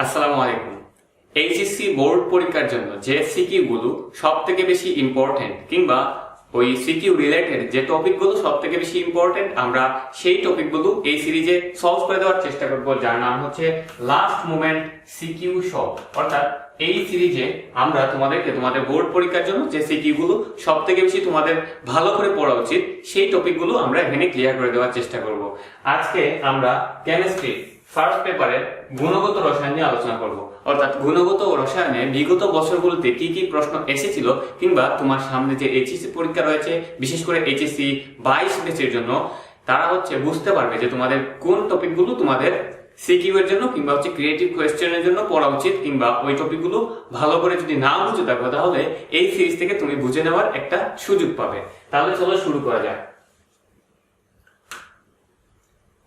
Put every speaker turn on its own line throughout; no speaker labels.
আসসালামু আলাইকুম। HSC board পরীক্ষার জন্য যে সিকিউ গুলো সব থেকে বেশি ইম্পর্টেন্ট কিংবা ওই সিকিউ রিলেটেড যে টপিকগুলো সব থেকে বেশি ইম্পর্টেন্ট আমরা সেই টপিকগুলো এই সিরিজে সলভ করে দেওয়ার চেষ্টা করব, যার নাম হচ্ছে লাস্ট মোমেন্ট সিকিউ সলভ। অর্থাৎ এই সিরিজে আমরা তোমাদের বোর্ড পরীক্ষার জন্য যে সিকিউ গুলো সব থেকে বেশি তোমাদের ভালো করে পড়া উচিত সেই টপিকগুলো আমরা এখানে ক্লিয়ার করে দেওয়ার চেষ্টা করব। আজকে আমরা কেমিস্ট্রি ফার্স্ট পেপারে গুণগত রসায়ন নিয়ে আলোচনা করব। অর্থাৎ গুণগত রসায়নে বিগত বছরগুলোতে কি কি প্রশ্ন এসেছিল কিংবা তোমার সামনে যে এইচএসসি পরীক্ষা রয়েছে, বিশেষ করে এইচএসসি 22 ব্যাচের জন্য, তারা বুঝতে পারবে যে তোমাদের কোন টপিকগুলো তোমাদের সিকিউ এর জন্য কিংবা ক্রিয়েটিভ কোয়েশ্চেনের জন্য পড়া উচিত, কিংবা ওই টপিকগুলো ভালো করে যদি না বুঝে থাকো তাহলে এই সিরিজ থেকে তুমি বুঝে নেওয়ার একটা সুযোগ পাবে। তাহলে চলো শুরু করা যাক।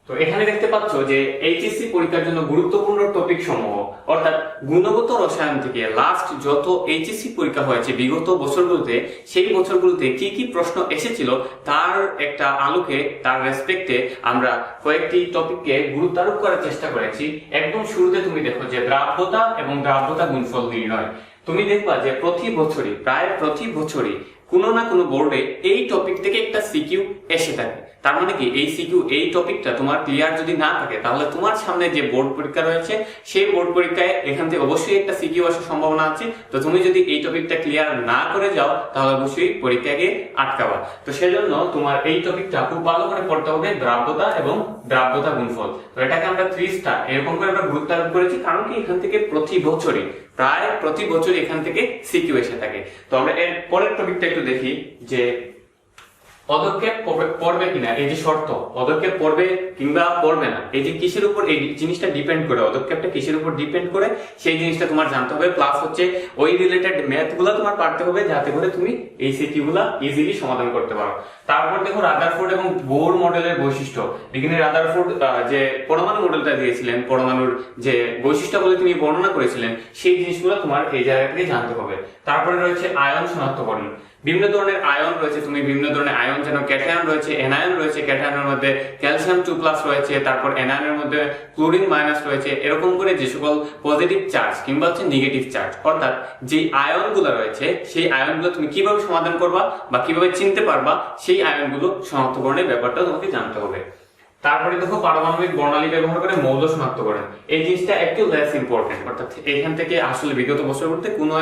তো এখানে দেখতে পাচ্ছ যে এইচএসসি পরীক্ষার জন্য গুরুত্বপূর্ণ টপিক সমূহ, অর্থাৎ গুণগত রসায়ন থেকে লাস্ট যত এইচএসসি পরীক্ষা হয়েছে বিগত বছরগুলোতে, সেই বছরগুলোতে কি কি প্রশ্ন এসেছিল তার একটা আলোকে, তার রেসপেক্টে আমরা কয়েকটি টপিককে গুরুত্ব আরোপ করার চেষ্টা করেছি। একদম শুরুতে তুমি দেখো যে দ্রাব্যতা এবং দ্রাব্যতা গুণফল নির্ণয়। তুমি দেখবা যে প্রায় প্রতি বছরই কোনো না কোনো বোর্ডে এই টপিক থেকে একটা সিকিউ এসে থাকে। তার মানে কি, এই সিকিউ, এই টপিকটা তোমার ক্লিয়ার যদি না থাকে তাহলে তোমার সামনে যে বোর্ড পরীক্ষা রয়েছে সেই বোর্ড পরীক্ষায় এখান থেকে অবশ্যই একটা সিকিউ আসার সম্ভাবনা আছে। তো তুমি যদি এই টপিকটা ক্লিয়ার না করে যাও তাহলে অবশ্যই পরীক্ষাকে আটকাবা। তো সেজন্য তোমার এই টপিকটা খুব ভালো করে পড়তে হবে, দ্রাব্যতা এবং দ্রাব্যতা গুণফল। তো এটাকে আমরা 3 স্টার এরকম করে আমরা গুরুত্ব আরোপ করেছি, কারণ কি এখান থেকে প্রায় প্রতি বছর এখান থেকে সিকিউ এসে থাকে। তো আমরা এর পরের টপিকটা একটু দেখি যে পদক্ষেপ পড়বে কিনা, এই যে শর্ত, পদক্ষেপ পড়বে কিংবা পড়বে না, এই যে কিসের উপর এই জিনিসটা ডিপেন্ড করে, পদক্ষেপটা কিসের উপর ডিপেন্ড করে সেই জিনিসটা তোমার জানতে হবে। প্লাস ওই রিলেটেড ম্যাথ গুলা তোমার পারতে হবে যাতে করে তুমি এই সিকিউ গুলা ইজিলি সমাধান করতে পারো। তারপর দেখো রাদারফোর্ড এবং বোর মডেলের বৈশিষ্ট্য। বিজ্ঞানী রাদারফোর্ড যে পরমাণু মডেলটা দিয়েছিলেন, পরমাণুর যে বৈশিষ্ট্যগুলো তিনি বর্ণনা করেছিলেন, সেই জিনিসগুলো তোমার এই জায়গা থেকে জানতে হবে। তারপরে রয়েছে আয়ন শনাক্তকরণ। বিভিন্ন ধরনের আয়ন রয়েছে, তুমি বিভিন্ন ধরনের আয়ন, যেন ক্যাটায়ন রয়েছে, এনায়ন রয়েছে, ক্যাটায়নের মধ্যে ক্যালসিয়াম 2+ রয়েছে, তারপর এনায়নের মধ্যে ক্লোরিন মাইনাস রয়েছে। এরকম করে যে সকল পজিটিভ চার্জ কিংবা নেগেটিভ চার্জ, অর্থাৎ যে আয়নগুলো রয়েছে সেই আয়নগুলো তুমি কিভাবে সমাধান করবা বা কিভাবে চিনতে পারবা, সেই আয়নগুলো শনাক্তকরণের ব্যাপারটা তোমাকে জানতে হবে। তারপরে দেখো পারমাণবিক বর্ণালী ব্যবহার করে মৌল শনাক্তকরণ। এই জিনিসটা একটু লেস ইম্পর্টেন্ট, অর্থাৎ এখান থেকে আসলে বিগত বছরগুলোতে কোনো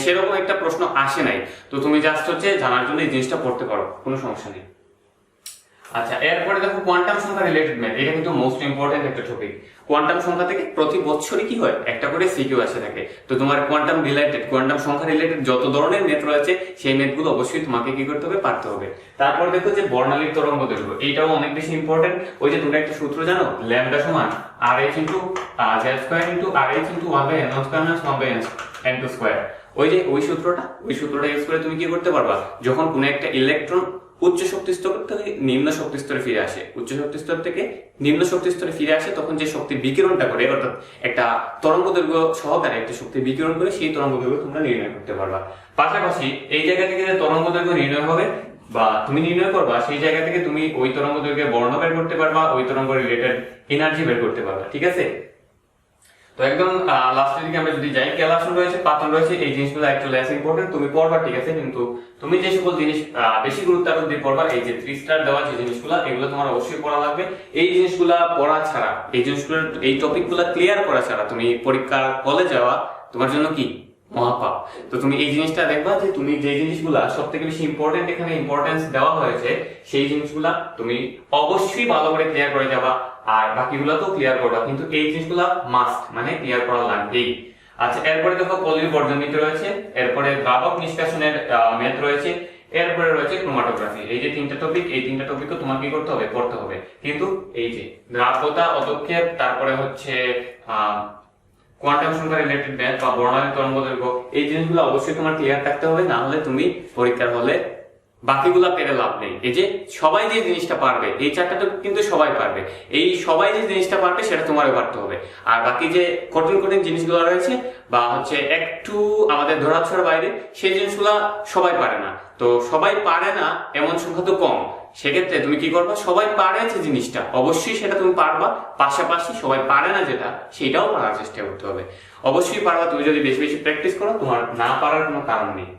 সেরকম একটা প্রশ্ন আসে নাই। তো তুমি জাস্ট জানার জন্য এই জিনিসটা পড়তে পারো, কোনো সমস্যা নেই। আচ্ছা, এরপরে দেখো কোয়ান্টাম সংখ্যা রিলেটেড ম্যাথ। এটা কিন্তু মোস্ট ইম্পর্টেন্ট একটা টপিক। কোয়ান্টাম সংখ্যা থেকে প্রতি বছরই কি হয়, একটা করে সিকিউ আসে থাকে। তো তোমার কোয়ান্টাম সংখ্যা রিলেটেড যত ধরনের ম্যাথ রয়েছে সেই ম্যাথগুলো অবশ্যই তোমাকে কি করতে হবে, পারতে হবে। তারপর দেখো যে বর্ণালীর তরঙ্গ দৈর্ঘ্য, এইটাও অনেক বেশি ইম্পর্টেন্ট। ওই যে তোমরা একটা সূত্র জানো, ল্যামডা সমান RH * z² * RH * 1/n² - n²। ওই সূত্রটা ইউজ করে তুমি কি করতে পারবা, যখন কোনো একটা ইলেকট্রন উচ্চ শক্তি স্তর থেকে নিম্ন শক্তি স্তরে ফিরে আসে, উচ্চ শক্তি স্তর থেকে নিম্ন শক্তি স্তরে ফিরে আসে, তখন যে শক্তি বিকিরণটা করে, অর্থাৎ একটা তরঙ্গ দৈর্ঘ্য সহকারে একটা শক্তি বিকিরণ করে, সেই তরঙ্গ দৈর্ঘ্য তোমরা নির্ণয় করতে পারবা। পাশাপাশি এই জায়গা থেকে যে তরঙ্গ দৈর্ঘ্য নির্ণয় হবে বা তুমি নির্ণয় করবা, সেই জায়গা থেকে তুমি ওই তরঙ্গ দৈর্ঘ্যের বর্ণ বের করতে পারবা, ওই তরঙ্গ রিলেটেড এনার্জি বের করতে পারবা। ঠিক আছে? তো একদম লাস্টের দিকে আমরা যদি যাই, ক্যালাসন রয়েছে, পাতন রয়েছে, এই জিনিসগুলো একটু লেস ইম্পর্টেন্ট, তুমি পড়বা, ঠিক আছে, কিন্তু তুমি যে সকল জিনিস বেশি গুরুত্ব আরোপ দিয়ে পড়বা, এই যে 3 স্টার দেওয়া যে জিনিসগুলো, এগুলো তোমার অবশ্যই পড়া লাগবে। এই জিনিসগুলা পড়া ছাড়া, এই টপিকগুলো ক্লিয়ার করা ছাড়া তুমি পরীক্ষার হলে যাওয়া তোমার জন্য কি মহাপাপ। তো তুমি এই জিনিসটা দেখবা যে তুমি যে জিনিসগুলা সব থেকে বেশি ইম্পর্টেন্ট, এখানে ইম্পর্টেন্স দেওয়া হয়েছে, সেই জিনিসগুলা তুমি অবশ্যই ভালো করে ক্লিয়ার করে যাবা, আর বাকিগুলো তো ক্লিয়ার করবা, কিন্তু এই জিনিসগুলা মাস্ট, মানে ক্লিয়ার করা লাগবেই। আচ্ছা, এরপরে দেখো পলির বর্জন নীতি রয়েছে, এরপরে দ্রাবক নিষ্কাশনের ম্যাথ রয়েছে, এরপরে রয়েছে ক্রোমাটোগ্রাফি। এই যে 3টা টপিক, এই 3টা টপিকও তোমার কি করতে হবে, পড়তে হবে। কিন্তু এই যে দ্রাব্যতা, পদক্ষেপ, তারপরে কোয়ান্টাম সংখ্যা রিলেটেড ম্যাথ বা বর্ণালী তরঙ্গ দৈর্ঘ্য, এই জিনিসগুলো অবশ্যই তোমার ক্লিয়ার থাকতে হবে, না হলে তুমি পরীক্ষার হলে বাকিগুলা পেরে লাভ নেই। এই যে সবাই যে জিনিসটা পারবে, এই চারটাতে কিন্তু সবাই পারবে, এই সবাই যে জিনিসটা পারবে সেটা তোমারও পারতে হবে। আর বাকি যে কঠিন কঠিন জিনিসগুলো রয়েছে বা হচ্ছে একটু আমাদের ধরাছোঁয়ার বাইরে, সেই জিনিসগুলা সবাই পারে না। তো সবাই পারে না এমন সংখ্যা তো কম, সেক্ষেত্রে তুমি কি করবা, সবাই পারে যে জিনিসটা অবশ্যই সেটা তুমি পারবা, পাশাপাশি সবাই পারে না যেটা সেটাও পারার চেষ্টা করতে হবে। অবশ্যই পারবা তুমি যদি বেশি বেশি প্র্যাকটিস করো, তোমার না পারার কোনো কারণ নেই।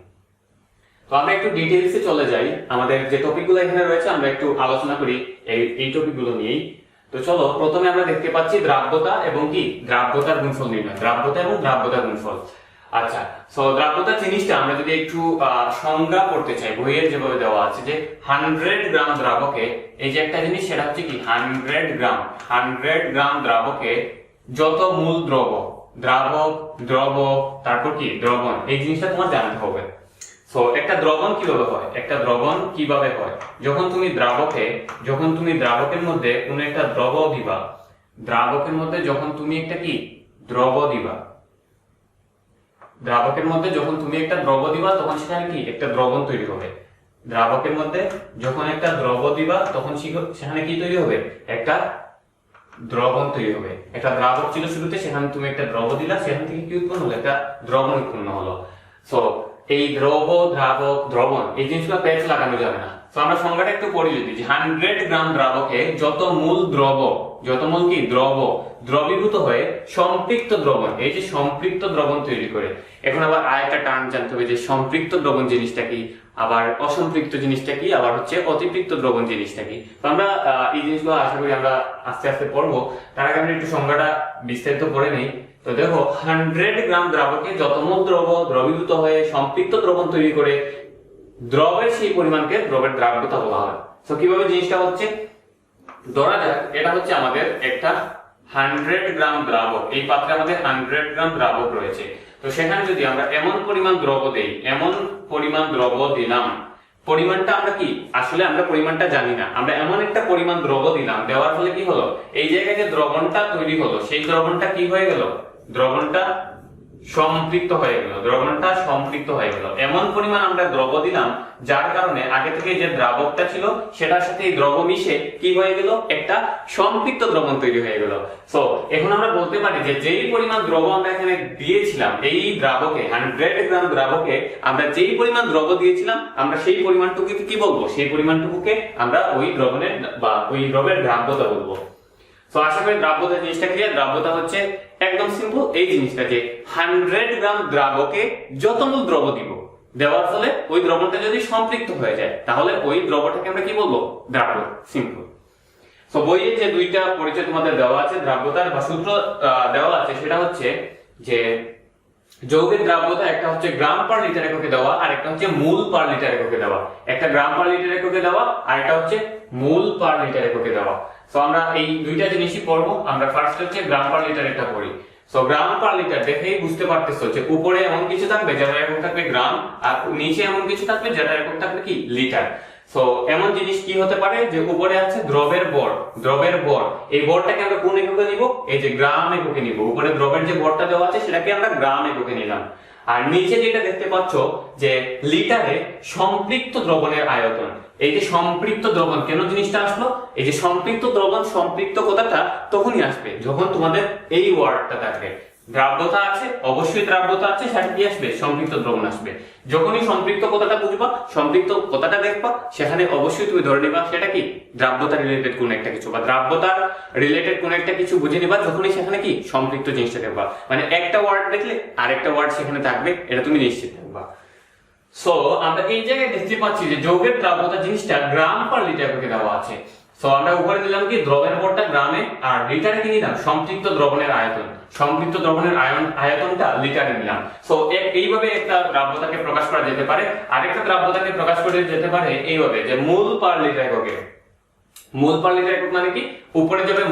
তো আমরা একটু ডিটেইলসে চলে যাই, আমাদের যে টপিকগুলো এখানে রয়েছে আমরা একটু আলোচনা করি এই টপিকগুলো নিয়েই। তো চলো, প্রথমে আমরা দেখতে পাচ্ছি দ্রাব্যতা এবং কি দ্রাব্যতার গুণফল নির্ণয়, দ্রাব্যতা এবং দ্রাব্যতার গুণফল। আচ্ছা, সো দ্রাব্যতা জিনিসটা আমরা যদি একটু সংজ্ঞা করতে চাই, বইয়ের যেভাবে দেওয়া আছে যে 100 গ্রাম দ্রাবকে, এই যে একটা জিনিস সেটা হচ্ছে কি 100 গ্রাম দ্রাবকে যত মূল দ্রাবক, তারপর কি দ্রবণ, এই জিনিসটা তোমার জানতে হবে। সো একটা দ্রবণ কিভাবে হয়, যখন তুমি দ্রাবকের মধ্যে কোনো একটা দ্রব দিবা, যখন তুমি একটা তখন সেখানে কি একটা দ্রবণ তৈরি হবে। দ্রাবকের মধ্যে যখন একটা দ্রব দিবা তখন সেখানে কি তৈরি হবে, একটা দ্রবণ তৈরি হবে। একটা দ্রাবক ছিল শুরুতে, সেখানে তুমি একটা দ্রব দিলা, সেখান থেকে কি উৎপন্ন হলো, একটা দ্রবণ উৎপন্ন হলো। সো এই দ্রাবক, দ্রবণ, এই জিনিসগুলো পেঁচ লাগানো যাবে না। তো আমরা সংজ্ঞাটা একটু পড়ে যদি, 100 গ্রাম দ্রাবকে যত মূল দ্রবীভূত হয়ে সম্পৃক্ত দ্রবণ, এই যে সম্পৃক্ত দ্রবণ তৈরি করে। এখন আবার আরেকটা টার্ম জানতে হবে যে সম্পৃক্ত দ্রবণ জিনিসটা কি, আবার অসম্পৃক্ত জিনিসটা কি, আবার হচ্ছে অতিপৃক্ত দ্রবণ জিনিসটা কি। তো আমরা এই জিনিসগুলো আশা করি আমরা আস্তে আস্তে পড়বো। তার আগে আমরা একটু সংজ্ঞাটা বিস্তারিত করে নেই। তো দেখো, 100 গ্রাম দ্রাবকে যত মূল দ্রবীভূত হয়ে সম্পৃক্ত দ্রবণ তৈরি করে, দ্রবের সেই পরিমাণকে দ্রবের দ্রাব্যতা বলা হয়। তো কিভাবে জিনিসটা হচ্ছে, ধরা যাক এটা হচ্ছে আমাদের একটা 100 গ্রাম দ্রাবক, এই পাত্রে আমাদের 100 গ্রাম দ্রাবক রয়েছে। তো সেখানে যদি আমরা এমন পরিমাণ দ্রব দিলাম, পরিমাণটা আমরা কি আসলে আমরা পরিমাণটা জানি না, আমরা এমন একটা পরিমাণ দ্রব দিলাম, দেওয়ার ফলে কি হলো, এই জায়গায় যে দ্রবণটা তৈরি হলো সেই দ্রবণটা কি হয়ে গেল, দ্রবণটা সম্পৃক্ত হয়ে গেল। এমন পরিমাণ আমরা দ্রব দিলাম যার কারণে আগে থেকে যে দ্রাবকটা ছিল সেটার সাথে এই দ্রব মিশে কি হয়ে গেল, একটা সম্পৃক্ত দ্রবণ তৈরি হয়ে গেল। সো এখন আমরা বলতে পারি যে যেই পরিমাণ দ্রব আমরা এখানে দিয়েছিলাম, এই দ্রাবকে 100 গ্রাম দ্রাবকে আমরা যেই পরিমাণ দ্রব দিয়েছিলাম, আমরা সেই পরিমাণটুকুকে কি বলবো, সেই পরিমাণটুকুকে আমরা ওই দ্রবণের বা ওই দ্রবের দ্রাব্যতা বলবো। তো আশা করি দ্রাব্যতা জিনিসটা ক্লিয়ার। দ্রাব্যতা হচ্ছে একদম সিম্পল এই জিনিসটা যে 100 গ্রাম দ্রাবকে যত মূল দ্রব দিব, দেওয়ার ফলে ওই দ্রবণটা যদি সম্পৃক্ত হয়ে যায় তাহলে ওই দ্রবটাকে আমরা কি বলবো, দ্রাব্য। সিম্পল। তো বইয়ে যে দুইটা পরিচয় তোমাদের দেওয়া আছে, দ্রাব্যতার বা সূত্র দেওয়া আছে, সেটা হচ্ছে যে যৌগের দ্রাব্যতা একটা হচ্ছে গ্রাম পার লিটার এককে দেওয়া, আর একটা হচ্ছে মূল পার লিটার এককে দেওয়া। একটা গ্রাম পার লিটার এককে দেওয়া, আর একটা হচ্ছে মূল পার লিটার এককে দেওয়া। তো আমরা এই দুইটা জিনিসই পড়বো। আমরা ফার্স্ট হচ্ছে গ্রাম পার লিটার একটা পড়ি। সো গ্রাম পার লিটার দেখেই বুঝতে পারতেছো যে উপরে এমন কিছু থাকবে যেটার একক থাকবে গ্রাম, আর নিচে এমন কিছু থাকবে যেটার একক থাকবে কি লিটার। সো এমন জিনিস কি হতে পারে যে উপরে আছে দ্রবের ভর, এই ভরটাকে আমরা কোন এককে নিব, এই যে গ্রাম এককে নিব। উপরে দ্রবের যে ভরটা দেওয়া আছে সেটাকে আমরা গ্রাম এককে নিলাম। আর নিচে যেটা দেখতে পাচ্ছ যে লিটারে সম্পৃক্ত দ্রবণের আয়তন। এই যে সম্পৃক্ত দ্রবণ, কেন জিনিসটা আসলো, এই যে সম্পৃক্ত দ্রবণ, সম্পৃক্ত কথাটা তখনই আসবে যখন তোমাদের এই ওয়ার্ডটা থাকবে। দ্রাব্যতা আছে, অবশ্যই দ্রাব্যতা আছে, সেটা কি আসবে, সম্পৃক্ত দ্রবণ আসবে। যখনই সম্পৃক্ত কথাটা বুঝবা, সম্পৃক্ত কথাটা দেখবা, সেখানে অবশ্যই তুমি ধরে নিবা সেটা কি দ্রাব্যতা রিলেটেড কোন একটা কিছু, বা দ্রাব্যতার রিলেটেড কোন একটা কিছু বুঝে নিবা যখনই সেখানে কি সম্পৃক্ত জিনিসটা দেখবা। মানে একটা ওয়ার্ড দেখলে আরেকটা ওয়ার্ড সেখানে থাকবে, এটা তুমি নিশ্চিত থাকবা। সো আমরা এই জায়গায় দেখতে পাচ্ছি যে যৌগের দ্রাব্যতা জিনিসটা গ্রাম পার লিটার করে দেওয়া আছে। সো আমরা উপরে দিলাম কি দ্রবের ভরটা গ্রামে, আর লিটারে কি নিলাম, সম্পৃক্ত দ্রবণের আয়তন। সম্পৃক্ত দ্রবণের আয়তনটা লিটারে নিলাম। সো এইভাবে একটা দ্রাব্যতাকে প্রকাশ করা যেতে পারে। আরেকটা দ্রাব্যতাকে প্রকাশ করা যেতে পারে এইভাবে যে মূল পার লিটার এককে। মূল পার লিটার একক মানে কি, উপরে যাবে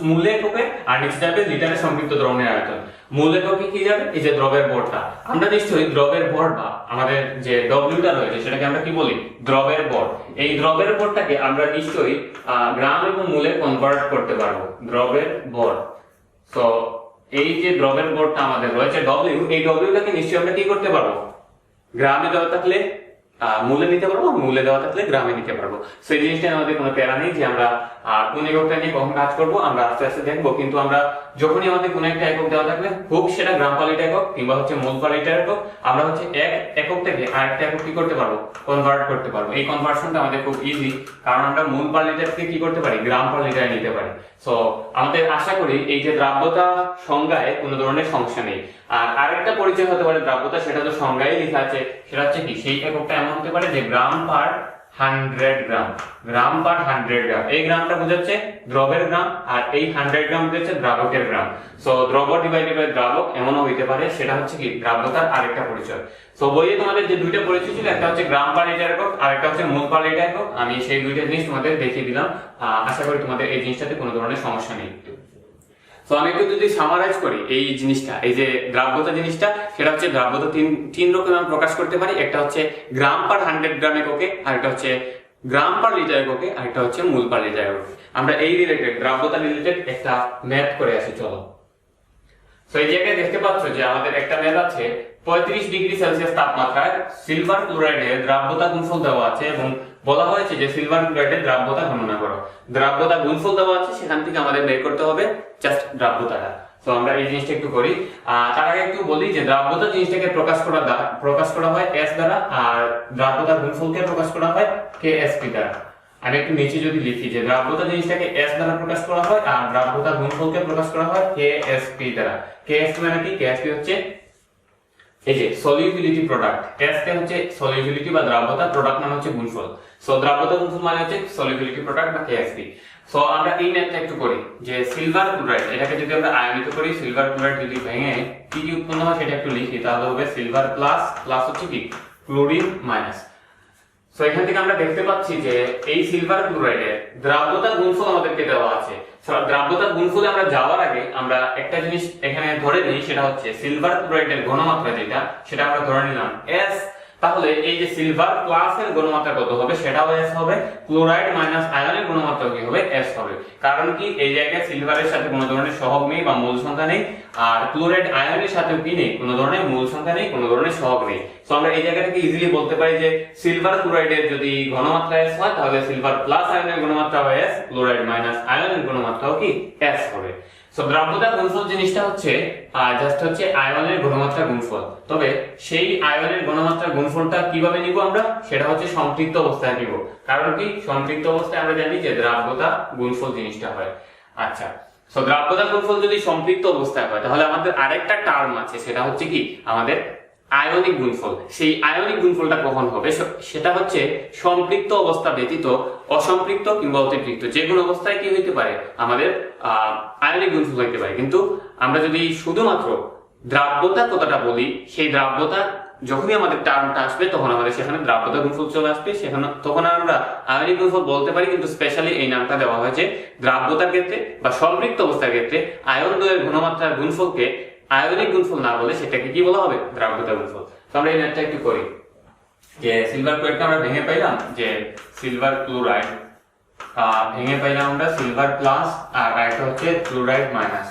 মূল এককে আর নিচে যাবে লিটারে সম্পৃক্ত দ্রবণের আয়তন। মূল এককে কি যাবে, এই যে দ্রবের ভরটা। আমরা নিশ্চয়ই দ্রবের ভর বা আমাদের যে ডব্লিউটা রয়েছে সেটাকে আমরা কি বলি, দ্রবের ভর। এই দ্রবের ভরটাকে আমরা নিশ্চয়ই গ্রাম এবং মূলে কনভার্ট করতে পারবো, দ্রবের ভর। তো এই যে দ্রবের ভরটা আমাদের রয়েছে ডব্লিউ, এই ডব্লিউটাকে নিশ্চয়ই আমরা কি করতে পারবো, গ্রামে দেওয়া থাকলে মূলে নিতে পারবো, মূলে দেওয়া থাকলে গ্রামে নিতে পারবো। সেই জিনিসটা আমাদের কোনো প্যারা নেই যে আমরা কোন এককটা নিয়ে কখন কাজ করবো, আমরা আস্তে আস্তে দেখবো। কিন্তু আমরা যখনই আমাদের কোনো একটা একক দেওয়া থাকবে, হোক সেটা গ্রাম পার লিটার একক কিংবা হচ্ছে মোল পার লিটার একক, আমরা হচ্ছে এক একক থেকে আরেকটা একক কি করতে পারবো, কনভার্ট করতে পারবো। এই কনভার্সনটা আমাদের খুব ইজি, কারণ আমরা মোল পার লিটার থেকে কি করতে পারি, গ্রাম পার লিটার নিতে পারি। সো আমাদের আশা করি এই যে দ্রাব্যতা সংজ্ঞায় কোনো ধরনের সমস্যা নেই। আর আরেকটা পরিচয় হতে পারে দ্রাব্যতা, সেটা তো সংজ্ঞায় লেখা আছে, সেটা হচ্ছে কি সেই এককটা এমন হতে পারে যে গ্রাম পার 100 গ্রাম, গ্রাম পার 100 গ্রাম। এই গ্রামটা বোঝাচ্ছে দ্রবের গ্রাম, আর এই 100 গ্রাম বোঝাচ্ছে দ্রাবকের গ্রাম। সো দ্রব ডিভাইডেড বাই দ্রাবক এমনও হইতে পারে, সেটা হচ্ছে কি দ্রাব্যতার আরেকটা পরিচয়। সো বইয়ে তোমাদের যে দুইটা পরিচয় ছিল, একটা হচ্ছে গ্রাম পার লিটার একক আর একটা হচ্ছে মোল পার লিটার একক। আমি সেই দুইটা জিনিস তোমাদের দেখিয়ে দিলাম। আশা করি তোমাদের এই জিনিসটাতে কোনো ধরনের সমস্যা নেই। তো আমি একটু যদি সামারাইজ করি এই জিনিসটা, এই যে দ্রাব্যতা জিনিসটা, সেটা হচ্ছে দ্রাব্যতা তিন রকম আমরা প্রকাশ করতে পারি। একটা হচ্ছে গ্রাম পার 100 গ্রাম এককে, আরেকটা হচ্ছে গ্রাম পার লিটার এককে, আরেকটা হচ্ছে মোল পার লিটার এককে। আমরা এই রিলেটেড দ্রাব্যতা রিলেটেড একটা ম্যাথ করে আসি, চলো। তো এই জায়গায় দেখতে পাচ্ছ যে আমাদের একটা ম্যাথ আছে, 35 ডিগ্রি সেলসিয়াস তাপমাত্রায় সিলভার ক্লোরাইডের দ্রাব্যতা গুণফল দেওয়া আছে এবং বলা হয়েছে যে সিলভার ক্লোরাইডের দ্রাব্যতা গণনা করো। দ্রাব্যতা গুণফল দেওয়া আছে, সেখান থেকে আমাদের বের করতে হবে জাস্ট দ্রাব্যতাটা। তো আমরা এই জিনিসটা একটু করি। তার আগে একটু বলি যে দ্রাব্যতা জিনিসটাকে প্রকাশ করা হয় S দ্বারা, আর দ্রাব্যতা গুণফলকে প্রকাশ করা হয় KSP দ্বারা। আমি একটু নিচে যদি লিখি যে দ্রাব্যতা জিনিসটাকে S দ্বারা প্রকাশ করা হয় আর দ্রাব্যতা গুণফলকে প্রকাশ করা হয় KSP দ্বারা। KSP মানে কি? KSP হচ্ছে এই যে সলিউবিলিটি প্রোডাক্ট, S কে হচ্ছে সলিউবিলিটি বা দ্রাব্যতা, প্রোডাক্ট মানে হচ্ছে গুণফল। সো দ্রাব্যতা গুণফল মানে হচ্ছে সলিউবিলিটি প্রোডাক্ট বা KSP। সো আমরা এই ম্যাথটা একটু করি যে সিলভার ক্লোরাইড, এটাকে যদি আমরা আয়নিত করি, সিলভার ক্লোরাইড যদি ভেঙে কি কি উৎপন্ন হয় সেটা একটু লিখি, তাহলে হবে সিলভার প্লাস প্লাস হচ্ছে কি ক্লোরিন মাইনাস। সো এখান থেকে আমরা দেখতে পাচ্ছি যে এই সিলভার ক্লোরাইডের দ্রাব্যতা গুণফল আমাদেরকে দেওয়া আছে। দ্রাব্যতা গুণফলে আমরা যাওয়ার আগে আমরা একটা জিনিস এখানে ধরে নিই, সেটা হচ্ছে সিলভার ক্লোরাইডের ঘনমাত্রা যেটা, সেটা আমরা ধরে নিলাম S। তাহলে এই যে সিলভার প্লাস এর ঘনমাত্রা কত হবে, সেটাও S হবে। ক্লোরাইড মাইনাস আয়নের ঘনমাত্রা কি হবে, S হবে। কারণ কি এই জায়গায় সিলভারের সাথে কোনো ধরনের সহগ নেই বা মূল সংখ্যা নেই, আর ক্লোরাইড আয়নের সাথেও কি নেই, কোনো ধরনের মূল সংখ্যা নেই, কোনো ধরনের সহগ নেই। সো আমরা এই জায়গা থেকে ইজিলি বলতে পারি যে সিলভার ক্লোরাইডের যদি ঘনমাত্রা S হয়, তাহলে সিলভার প্লাস আয়নের ঘনমাত্রা হবে S, ক্লোরাইড মাইনাস আয়নের ঘনমাত্রাও কি S হবে। সো দ্রাব্যতা গুণফল জিনিসটা হচ্ছে জাস্ট হচ্ছে আয়নের ঘনমাত্রা গুণফল। তবে সেই আয়নের ঘনমাত্রা গুণফলটা কিভাবে নিব আমরা, সেটা হচ্ছে সম্পৃক্ত অবস্থায় নিব। কারণ কি সম্পৃক্ত অবস্থায় আমরা জানি যে দ্রাব্যতা গুণফল জিনিসটা হয়। আচ্ছা, সো দ্রাব্যতা গুণফল যদি সম্পৃক্ত অবস্থায় হয়, তাহলে আমাদের আরেকটা টার্ম আছে, সেটা হচ্ছে কি আমাদের আয়নিক গুণফল। সেই আয়নিক গুণফলটা কখন হবে, সেটা হচ্ছে সম্পৃক্ত অবস্থা ব্যতীত অসম্পৃক্ত কিংবা অতিপৃক্ত যে কোনো অবস্থায় কি হইতে পারে, আমাদের আয়নিক গুণফল হইতে পারে। কিন্তু আমরা যদি শুধুমাত্র দ্রাব্যতার কথাটা বলি, সেই দ্রাব্যতা যখনই আমাদের টার্মটা আসবে, তখন আমাদের সেখানে দ্রাব্যতা গুণফল চলে আসবে, সেখানে তখন আমরা আয়নিক গুণফল বলতে পারি। কিন্তু স্পেশালি এই নামটা দেওয়া হয়েছে দ্রাব্যতার ক্ষেত্রে বা সম্পৃক্ত অবস্থার ক্ষেত্রে আয়ন দ্বয়ের ঘনমাত্রার গুণফলকে আয়নিক গুণফল না বলে সেটাকে কি বলা হবে, দ্রাব্যতা গুণফল। তো আমরা এই ম্যাথটা একটু করি যে সিলভার ক্লোরাইডকে আমরা ভেঙে পাইলাম যে সিলভার ক্লোরাইড, ভেঙে পাইলাম আমরা সিলভার প্লাস আর একটা হচ্ছে ক্লোরাইড মাইনাস।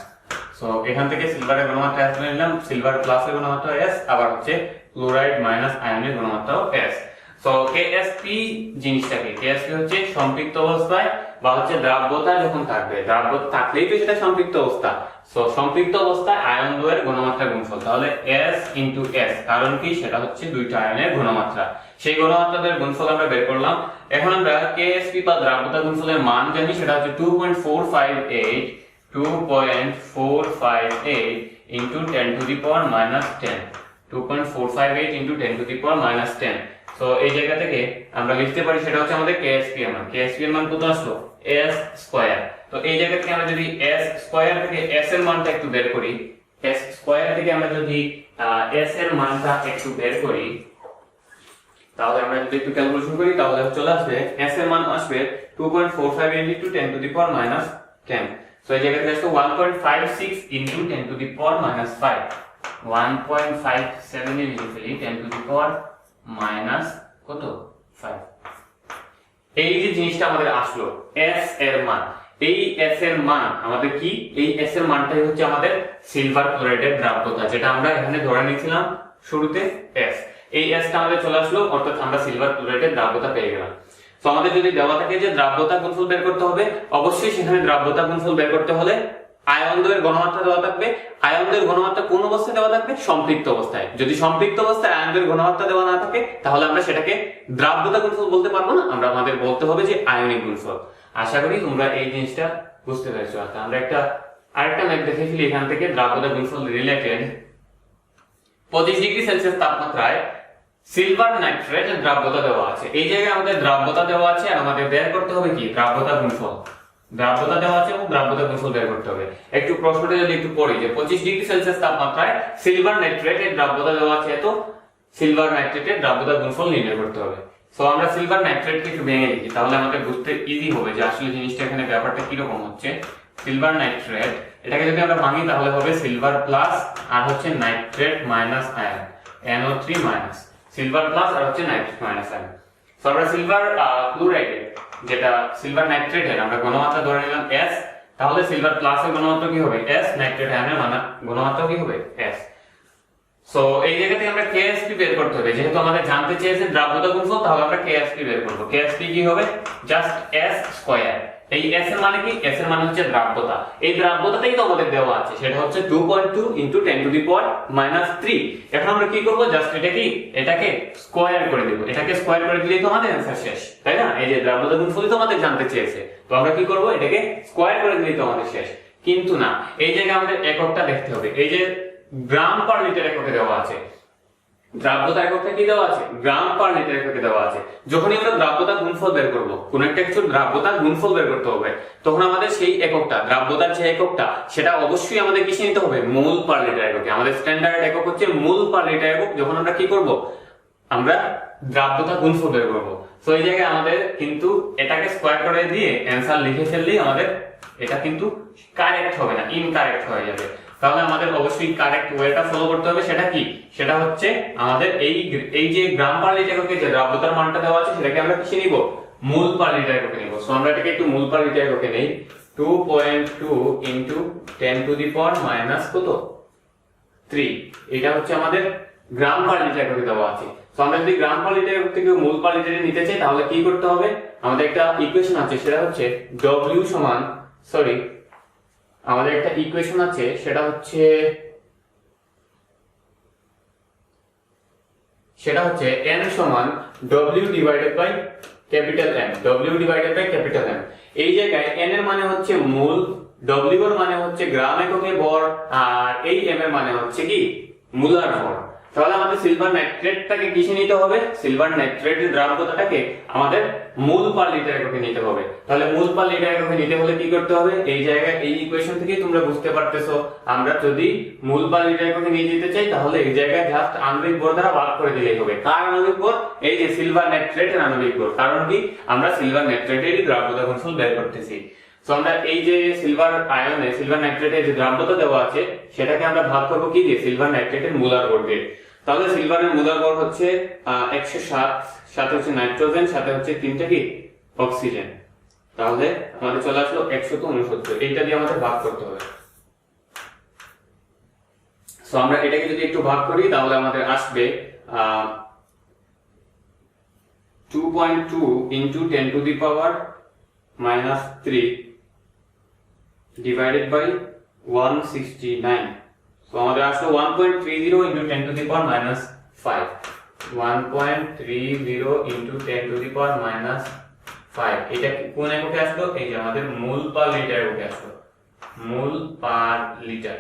সো এখান থেকে সিলভারের ঘনমাত্রা S নিলাম, সিলভার প্লাসের ঘনমাত্রা S, আবার হচ্ছে ক্লোরাইড মাইনাস আয়নের ঘনমাত্রাও S। সো KSP জিনিসটাকে, KSP হচ্ছে সম্পৃক্ত অবস্থায় বা হচ্ছে দ্রাব্যতা যখন থাকবে, দ্রাব্যতা থাকলেই তো সেটা সম্পৃক্ত অবস্থা। সো সম্পৃক্ত অবস্থায় আয়ন দ্বয়ের ঘনমাত্রা গুণফল, তাহলে S ইনটু S। কারণ কি সেটা হচ্ছে দুইটা আয়নের ঘনমাত্রা, সেই ঘনমাত্রাদের গুণফল আমরা বের করলাম। এখন আমরা KSP বা দ্রাব্যতা গুণফলের মান জানি, সেটা হচ্ছে 2.458 into 10 to the power minus 10, 2.458 into 10 to the power minus 10। তো এই জায়গা থেকে আমরা লিখতে পারি সেটা হচ্ছে আমাদের KSP এর মান। KSP এর মান কত আসলো, S স্কয়ার। তো এই জায়গা থেকে আমরা যদি S স্কয়ার থেকে S এর মানটা একটু বের করি, S স্কয়ার থেকে আমরা যদি S এর মানটা একটু বের করি, তাহলে আমরা যদি একটু ক্যালকুলেশন করি, তাহলে চলে আসবে S এর মান আসবে 2.458 into 10 to the power minus 10। So এই জায়গা থেকে আসবে 1.56 into 10 to the power minus 5, 1.57 into 10 to the power minus কত 5। এই যে জিনিসটা আমাদের আসলো S এর মান, এই S এর মান আমাদের কি, এই S এর মানটাই হচ্ছে আমাদের সিলভার ক্লোরাইডের দ্রাব্যতা, যেটা আমরা এখানে ধরে নিয়েছিলাম শুরুতে S। এই এসটা আমাদের চলে আসলো, অর্থাৎ আমরা সিলভার ক্লোরাইডের দ্রাব্যতা পেয়ে গেলাম। তো আমাদের যদি দেওয়া থাকে যে দ্রাব্যতা গুণফল বের করতে হবে, অবশ্যই সেখানে দ্রাব্যতা গুণফল বের করতে হলে আয়ন দ্বয়ের ঘনমাত্রা দেওয়া থাকবে। আয়ন দ্বয়ের ঘনমাত্রা কোন অবস্থায় দেওয়া থাকবে? সম্পৃক্ত অবস্থায়। যদি সম্পৃক্ত অবস্থায় আয়ন দ্বয়ের ঘনমাত্রা দেওয়া না থাকে তাহলে আমরা সেটাকে দ্রাব্যতা গুণফল বলতে পারবো না, আমরা আমাদের বলতে হবে যে আয়নিক গুণফল। আশা করি তোমরা এই জিনিসটা বুঝতে পেরেছো। আমরা আরেকটা ম্যাপ দেখে ফেলি এখান থেকে। দ্রাব্যতা গুণফল রিলেটেড 25 ডিগ্রি সেলসিয়াস তাপমাত্রায় সিলভার নাইট্রেট দ্রাব্যতা দেওয়া আছে। এই জায়গায় আমাদের দ্রাব্যতা দেওয়া আছে আর আমাদের বের করতে হবে কি? দ্রাব্যতা গুণফল। দ্রাব্যতা দেওয়া আছে এবং দ্রাব্যতা গুণফল বের করতে হবে। একটু প্রশ্নটা যদি একটু পড়ি যে 25 ডিগ্রি সেলসিয়াস তাপমাত্রায় সিলভার নাইট্রেটের দ্রাব্যতা দেওয়া আছে, এত সিলভার নাইট্রেটের দ্রাব্যতা গুণফল নির্ণয় করতে হবে। সো আমরা সিলভার নাইট্রেটকে একটু ভেঙে লিখি, তাহলে আমাদের বুঝতে ইজি হবে যে আসলে জিনিসটা এখানে ব্যাপারটা কি রকম হচ্ছে। সিলভার নাইট্রেট, এটাকে যদি আমরা ভাঙি তাহলে হবে সিলভার প্লাস আর হচ্ছে নাইট্রেট মাইনাস আয়ন, NO3 মাইনাস সিলভার প্লাস আর হচ্ছে নাইট্রেট মাইনাস আয়ন। সো আমরা সিলভার ক্লোরাইডে যেটা সিলভার নাইট্রেটের আমরা ঘনমাত্রা ধরে নিলাম S, তাহলে সিলভার প্লাসের ঘনমাত্রা কি হবে? S, নাইট্রেট আয়নের ঘনমাত্রা কি হবে? S। সো এই জায়গা থেকে আমরা KSP বের করতে হবে, যেহেতু আমাদের জানতে চেয়েছে দ্রাব্যতা গুণফল, তাহলে আমরা KSP বের করব। KSP কি হবে? Just S square. এই S এর মানে কি? S এর মানে হচ্ছে দ্রাব্যতা। এই দ্রাব্যতাটাই তো আমাদের দেওয়া আছে, সেটা হচ্ছে 2.2 × 10⁻³ এখন আমরা কি করব? জাস্ট এটাকে স্কয়ার করে দেব। এটাকে স্কয়ার করে দিলেই তো আমাদের অ্যানসার শেষ, তাই না? এই যে দ্রাব্যতা গুণফলই তো আমাদের জানতে চেয়েছে, তো আমরা কি করব? এটাকে স্কয়ার করে দিলেই তো আমাদের শেষ। কিন্তু না, এই জায়গায় আমাদের এককটা দেখতে হবে। এই যে গ্রাম পার লিটার এককে দেওয়া আছে, দ্রাব্যতা এককটা কি দেওয়া আছে? গ্রাম পার লিটার এককে দেওয়া আছে। যখনই আমরা দ্রাব্যতা গুণফল বের করব, কোন একটা কিছু দ্রাব্যতা গুণফল বের করতে হবে, তখন আমাদের সেই এককটা, দ্রাব্যতার যে এককটা, সেটা অবশ্যই আমাদের কিসে নিতে হবে? মোল পার লিটার এককে। আমাদের স্ট্যান্ডার্ড একক হচ্ছে মোল পার লিটার একক। যখন আমরা কি করব? আমরা দ্রাব্যতা গুণফল বের করব। তো এই জায়গায় আমাদের কিন্তু এটাকে স্কয়ার করে দিয়ে অ্যানসার লিখে ফেললেই আমাদের এটা কিন্তু কারেক্ট হবে না, ইনকারেক্ট হয়ে যাবে। তাহলে আমাদের অবশ্যই কারেক্ট ওয়েটা ফলো করতে হবে। সেটা কি? সেটা হচ্ছে আমাদের এই যে গ্রাম পার লিটার এককে যে দ্রাব্যতার মানটা দেওয়া আছে, সেটাকে আমরা কিসে নিব? মোল পার লিটার এককে নিব। সো আমরা এটাকে একটু মোল পার লিটার এককে নেই। 2.2 × 10⁻³ এটা হচ্ছে আমাদের গ্রাম পার লিটার এককে দেওয়া আছে। সো আমরা যদি গ্রাম পার লিটার একক থেকে মোল পার লিটারে নিতে চাই তাহলে কি করতে হবে? আমাদের একটা ইকুয়েশন আছে, সেটা হচ্ছে আমাদের একটা ইকুয়েশন আছে, সেটা হচ্ছে n সমান W divided by capital M। W divided by capital M। এই জায়গায় n এর মানে হচ্ছে মূল, W এর মানে হচ্ছে গ্রাম এককে ভর, আর এই M এর মানে হচ্ছে কি? মোলার ভর। তাহলে আমাদের সিলভার নাইট্রেটটাকে কিসে নিতে হবে? সিলভার নাইট্রেটের দ্রাব্যতাটাকে আমাদের মোল পার লিটার এককে নিতে হবে। তাহলে মোল পার লিটার এককে নিতে হলে কি করতে হবে? এই জায়গায় এই ইকুয়েশন থেকে তোমরা বুঝতে পারতেছো, আমরা যদি মোল পার লিটার এককে নিয়ে যেতে চাই তাহলে এই জায়গায় জাস্ট আণবিক ভর দ্বারা ভাগ করে দিলেই হবে। কার আণবিক ভর? এই যে সিলভার নাইট্রেটের আণবিক ভর। কারণ কি? আমরা সিলভার নাইট্রেটেরই দ্রাব্যতা গুণফল বের করতেছি। সো আমরা এই যে সিলভার আয়নে সিলভার নাইট্রেটের যে দ্রাব্যতা দেওয়া আছে, সেটাকে আমরা ভাগ করব কি দিয়ে? সিলভার নাইট্রেটের মোলার ভর দিয়ে। তাহলে সিলভারের মোলার ভর হচ্ছে 107, সাথে হচ্ছে নাইট্রোজেন, সাথে হচ্ছে 3টা কি? অক্সিজেন। তাহলে আমাদের চলে আসলো 169। এইটা দিয়ে আমাদের ভাগ করতে হবে। সো আমরা এটাকে যদি একটু ভাগ করি তাহলে আমাদের আসবে 2.2 × 10⁻³ ডিভাইডেড বাই 169। তো আমাদের আসলো 1.30 × 10⁻⁵। 1.30 × 10⁻⁵। এটা কোন এককে আসলো? এই যে আমাদের মোল পার লিটার এককে আসলো। মোল পার লিটার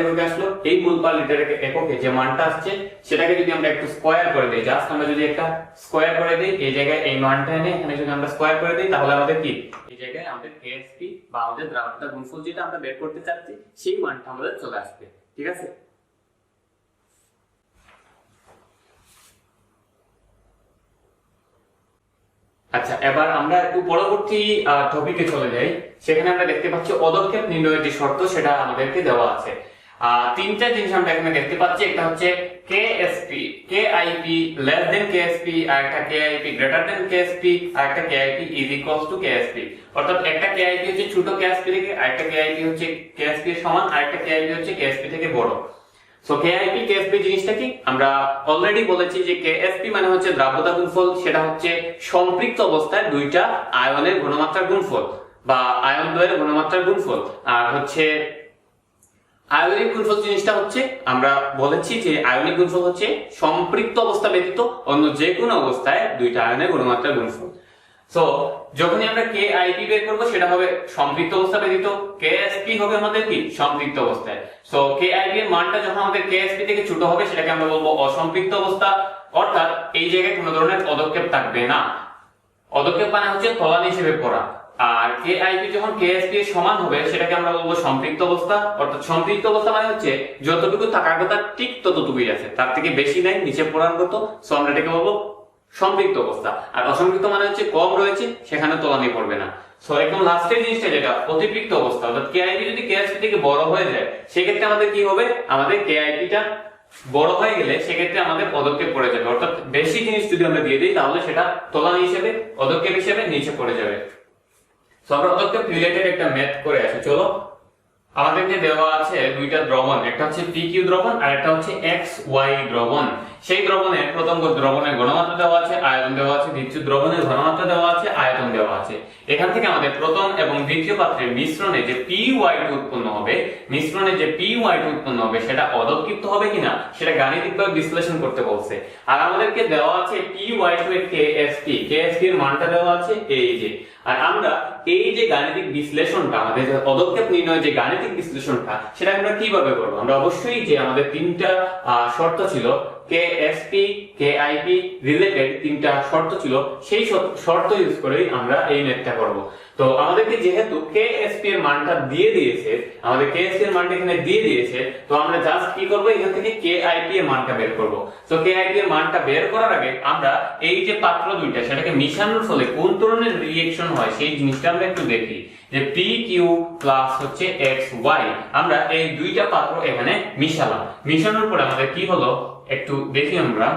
এককে আসলো। এই মোল পার লিটার এককে যে মানটা আসছে, সেটাকে যদি আমরা একটু স্কয়ার করে দেই, জাস্ট আমরা যদি একটা স্কয়ার করে দেই, এই জায়গায় এই মানটা এনে এখানে যদি আমরা স্কয়ার করে দেই, তাহলে আমাদের কি? এই জায়গায় আমাদের KSP বা আমাদের দ্রাব্যতা গুণফল যেটা আমরা বের করতে চাচ্ছি, সেই মানটা আমাদের চলে আসবে। ঠিক আছে? আচ্ছা, এবার আমরা একটু পরবর্তী টপিকে চলে যাই। সেখানে আমরা দেখতে পাচ্ছি অদক্ষেপ নির্ণয়ের যে শর্ত, সেটা আমাদেরকে দেওয়া আছে। তিনটা জিনিস আমরা এখানে দেখতে পাচ্ছি। একটা হচ্ছে KIP less than KSP, আর একটা KIP greater than KSP, আর একটা KIP is equals to KSP। অর্থাৎ একটা KIP হচ্ছে ছোট KSP থেকে, আরেকটা KIP হচ্ছে KSP এর সমান, আরেকটা KIP হচ্ছে KSP থেকে বড়। সো কেআইপি কেএসপি জিনিসটা কি আমরা অলরেডি বলেছি যে কেএসপি মানে হচ্ছে দ্রাব্যতা গুণফল, সেটা হচ্ছে সম্পৃক্ত অবস্থায় দুইটা আয়নের ঘনমাত্রার গুণফল বা আয়ন দ্বয়ের ঘনমাত্রার গুণফল। আর হচ্ছে আয়নিক গুণফল জিনিসটা হচ্ছে আমরা বলেছি যে আয়নিক গুণফল হচ্ছে সম্পৃক্ত অবস্থা ব্যতীত অন্য যে কোনো অবস্থায় দুইটা আয়নের ঘনমাত্রার গুণফল। সো যখনই আমরা কেআইপি বের করব সেটা হবে সম্পৃক্ত অবস্থা ব্যতীত, কেএসপি হবে আমাদের কি সম্পৃক্ত অবস্থায়। সো কেআইপি এর মানটা যখন আমাদের কেএসপি থেকে ছোট হবে সেটাকে আমরা বলবো অসম্পৃক্ত অবস্থা, অর্থাৎ এই জায়গায় কোনো ধরনের পদক্ষেপ থাকবে না। পদক্ষেপ মানে হচ্ছে তলানি হিসেবে পড়া। আর কেআইপি যখন কেএসপি এর সমান হবে সেটাকে আমরা বলবো সম্পৃক্ত অবস্থা, অর্থাৎ সম্পৃক্ত অবস্থা মানে হচ্ছে যতটুকু থাকার কথা ঠিক ততটুকুই আছে, তার থেকে বেশি নাই, নিচে পড়ার মতো। সো আমরা এটাকে বলবো সম্পৃক্ত অবস্থা। আর অসম্পৃক্ত মানে হচ্ছে কম রয়েছে, সেখানে তলানি পড়বে না। সো একদম লাস্টের জিনিসটা যেটা অতিরিক্ত অবস্থা, অর্থাৎ কেআইপি যদি কেএসপি থেকে বড় হয়ে যায় সেক্ষেত্রে আমাদের কি হবে, আমাদের কেআইপিটা বড় হয়ে গেলে সেক্ষেত্রে আমাদের পদক্ষেপ পড়ে যাবে, অর্থাৎ বেশি জিনিস যদি আমরা দিয়ে দিই তাহলে সেটা তলানি হিসেবে পদক্ষেপ হিসেবে নিচে পড়ে যাবে। সো আমরা পদক্ষেপ রিলেটেড একটা ম্যাথ করে আসি। চলো, আমাদেরকে দেওয়া আছে দুইটা দ্রবণ, একটা হচ্ছে PQ দ্রবণ আর একটা হচ্ছে XY দ্রবণ। সেই দ্রবণের প্রথম দ্রবণের ঘনমাত্রা দেওয়া আছে, আয়তন দেওয়া আছে, দ্বিতীয় দ্রবণের ঘনমাত্রা দেওয়া আছে, আয়তন দেওয়া আছে। এখান থেকে আমাদের প্রথম এবং দ্বিতীয় পাত্রের মিশ্রণে যে PY2 উৎপন্ন হবে, মিশ্রণে যে PY2 উৎপন্ন হবে সেটা অদক্ষিপ্ত হবে কিনা সেটা গাণিতিকভাবে বিশ্লেষণ করতে বলছে। আর আমাদেরকে দেওয়া আছে PY2 এর KSP এর মানটা দেওয়া আছে এই যে। আর আমরা এই যে গাণিতিক বিশ্লেষণটা, আমাদের পদক্ষেপ নির্ণয় যে গাণিতিক বিশ্লেষণটা, সেটা আমরা কিভাবে করব? আমরা অবশ্যই যে আমাদের তিনটা শর্ত ছিল, কেএসপি কেআইপি রিলেটেড তিনটা শর্ত ছিল, সেই শর্ত ইউজ করেই আমরা এই ম্যাথটা করব। তো আমাদেরকে যেহেতু কেএসপি এর মানটা দিয়ে দিয়েছে, আমাদের কেএসপি এর মানটা এখানে দিয়ে দিয়েছে, তো আমরা জাস্ট কি করব, এখান থেকে কেআইপি এর মানটা বের করব। তো কেআইপি এর মানটা বের করার আগে আমরা এই যে পাত্র দুইটা সেটাকে মিশানোর ফলে কোন ধরনের রিঅ্যাকশন হয় সেই জিনিসটা আমরা একটু দেখি। যে PQ প্লাস হচ্ছে XY, আমরা এই দুইটা পাত্র এখানে মিশালাম। মিশানোর পরে আমাদের কি হলো একটু দেখি আমরা।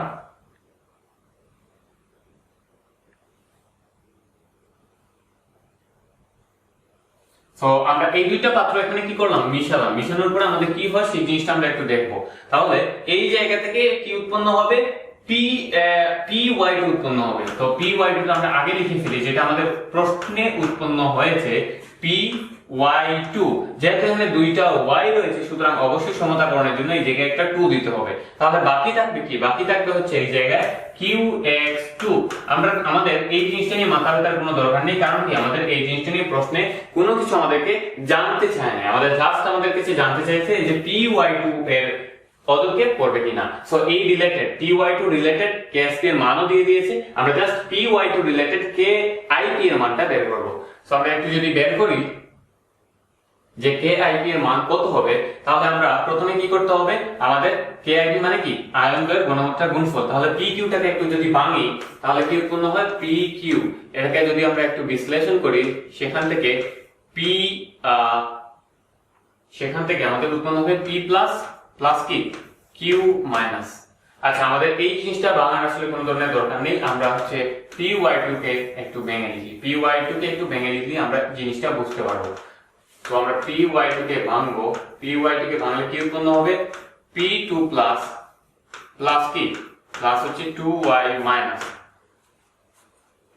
তো আমরা এই দুইটা পাত্র এখানে কি করলাম, মিশালাম। মিশানোর পরে আমাদের কি হয় সেই জিনিসটা আমরা একটু দেখবো। তাহলে এই জায়গা থেকে কি উৎপন্ন হবে, PY2 উৎপন্ন হবে। তো PY2 আমরা আগে লিখে ফেলি, যেটা আমাদের প্রশ্নে উৎপন্ন হয়েছে PY2। যেহেতু এখানে দুইটা y রয়েছে সুতরাং অবশ্যই সমতাকরণের জন্য এই জায়গায় একটা 2 দিতে হবে। তাহলে বাকি থাকবে কি, বাকি থাকবে হচ্ছে এই জায়গায় QX2। আমরা আমাদের এই জিনিসটা নিয়ে মাথা ব্যথার কোনো দরকার নেই, কারণ কি আমাদের এই জিনিসটা নিয়ে প্রশ্নে কোনো কিছু আমাদেরকে জানতে চায় না। আমাদের জাস্ট আমাদের কাছে জানতে চাইছে যে PY2 এর পদক্ষেপ করবে কিনা। সো এই রিলেটেড PY2 রিলেটেড কেএসপি এর মানও দিয়ে দিয়েছে, আমরা জাস্ট PY2 রিলেটেড কেআইপি এর মানটা বের করব। সো আমরা একটু যদি বের করি যে কেআইপি এর মান কত হবে, তাহলে আমরা প্রথমে কি করতে হবে, আমাদের কেআইপি মানে কি আয়ন দ্বয়ের ঘনমাত্রার গুণফল। তাহলে PQ টাকে একটু যদি ভাঙি তাহলে কি উৎপন্ন হয় PQ। এটাকে যদি আমরা একটু বিশ্লেষণ করি সেখান থেকে আমাদের উৎপন্ন হবে P প্লাস কি Q মাইনাস। আচ্ছা, আমাদের এই জিনিসটা বাংলার আসলে কোনো ধরনের দরকার নেই, আমরা হচ্ছে PY2 কে একটু ভেঙে লিখি। PY2 কে একটু ভেঙে লিখলে আমরা জিনিসটা বুঝতে পারবো। তো আমরা PY2 কে ভাঙবো, PY2 কে ভাঙলে কি উৎপন্ন হবে P2 প্লাস কি প্লাস হচ্ছে 2y মাইনাস